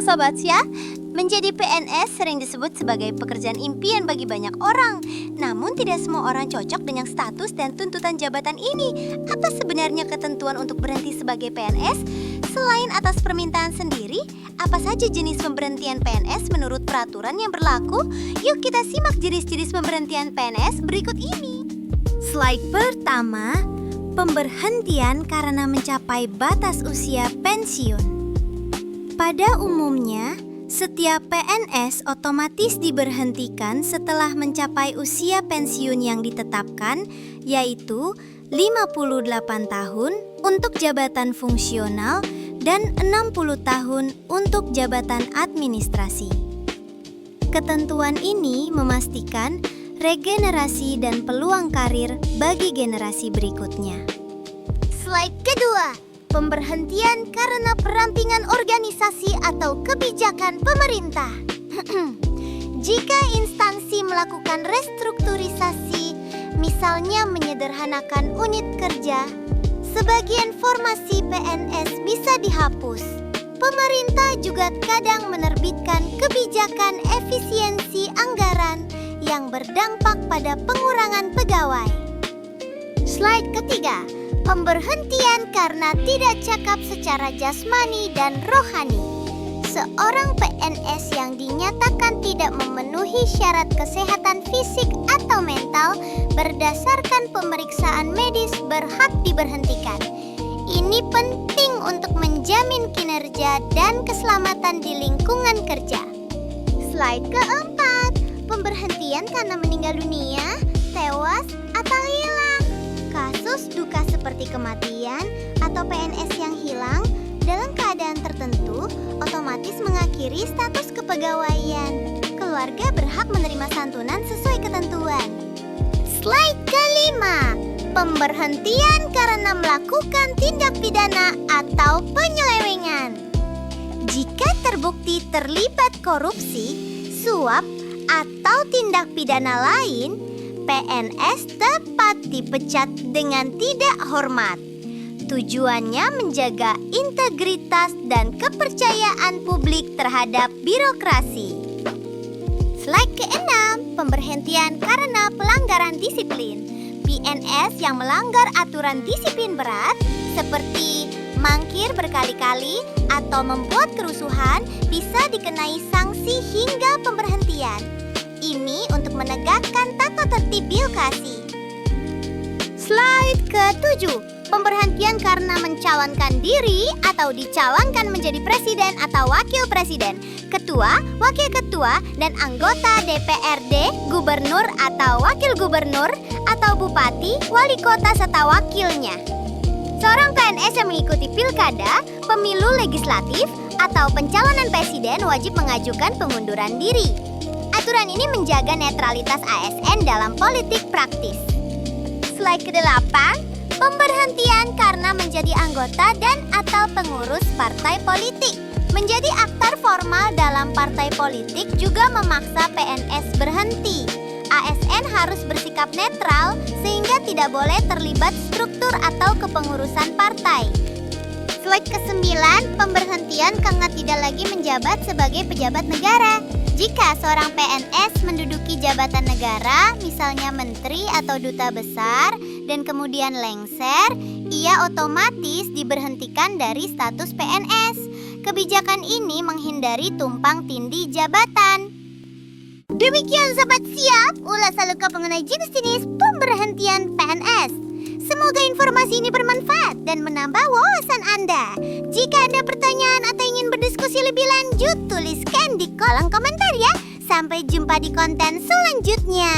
Sobat ya, menjadi PNS sering disebut sebagai pekerjaan impian bagi banyak orang. Namun tidak semua orang cocok dengan status dan tuntutan jabatan ini. Apa sebenarnya ketentuan untuk berhenti sebagai PNS? Selain atas permintaan sendiri, apa saja jenis pemberhentian PNS menurut peraturan yang berlaku? Yuk kita simak jenis-jenis pemberhentian PNS berikut ini. Slide pertama, pemberhentian karena mencapai batas usia pensiun. Pada umumnya, setiap PNS otomatis diberhentikan setelah mencapai usia pensiun yang ditetapkan, yaitu 58 tahun untuk jabatan fungsional dan 60 tahun untuk jabatan administrasi. Ketentuan ini memastikan regenerasi dan peluang karir bagi generasi berikutnya. Slide kedua, pemberhentian karena perampingan organisasi atau kebijakan pemerintah. Jika instansi melakukan restrukturisasi, misalnya menyederhanakan unit kerja, sebagian formasi PNS bisa dihapus. Pemerintah juga kadang menerbitkan kebijakan efisiensi anggaran yang berdampak pada pengurangan pegawai. Slide ketiga, pemberhentian karena tidak cakap secara jasmani dan rohani. Seorang PNS yang dinyatakan tidak memenuhi syarat kesehatan fisik atau mental berdasarkan pemeriksaan medis berhak diberhentikan. Ini penting untuk menjamin kinerja dan keselamatan di lingkungan kerja. Slide keempat, pemberhentian karena meninggal dunia, tewas, atau hilang. Kasus duka seperti kematian atau PNS yang hilang dalam keadaan tertentu otomatis mengakhiri status kepegawaian. Keluarga berhak menerima santunan sesuai ketentuan. Slide kelima, pemberhentian karena melakukan tindak pidana atau penyelewengan. Jika terbukti terlibat korupsi, suap, atau tindak pidana lain, PNS tepat dipecat dengan tidak hormat. Tujuannya menjaga integritas dan kepercayaan publik terhadap birokrasi. Slide ke-6, pemberhentian karena pelanggaran disiplin. PNS yang melanggar aturan disiplin berat seperti mangkir berkali-kali atau membuat kerusuhan bisa dikenai sanksi hingga pemberhentian. Ini untuk menegakkan tata tertib birokrasi. Slide ke-7, pemberhentian karena mencalonkan diri atau dicalonkan menjadi presiden atau wakil presiden, ketua, wakil ketua, dan anggota DPRD, gubernur atau wakil gubernur, atau bupati, wali kota serta wakilnya. Seorang PNS yang mengikuti pilkada, pemilu legislatif, atau pencalonan presiden wajib mengajukan pengunduran diri. Aturan ini menjaga netralitas ASN dalam politik praktis. Slide ke-8, pemberhentian karena menjadi anggota dan atau pengurus partai politik. Menjadi aktor formal dalam partai politik juga memaksa PNS berhenti. ASN harus bersikap netral sehingga tidak boleh terlibat struktur atau kepengurusan partai. Slide ke-9, pemberhentian karena tidak lagi menjabat sebagai pejabat negara. Jika seorang PNS menduduki jabatan negara, misalnya menteri atau duta besar, dan kemudian lengser, ia otomatis diberhentikan dari status PNS. Kebijakan ini menghindari tumpang tindih jabatan. Demikian Sobat Siap, ulasan lengkap mengenai jenis-jenis pemberhentian PNS. Semoga informasi ini bermanfaat dan menambah wawasan Anda. Jika ada pertanyaan atau ingin berdiskusi lebih lanjut, tuliskan di kolom komentar ya. Sampai jumpa di konten selanjutnya.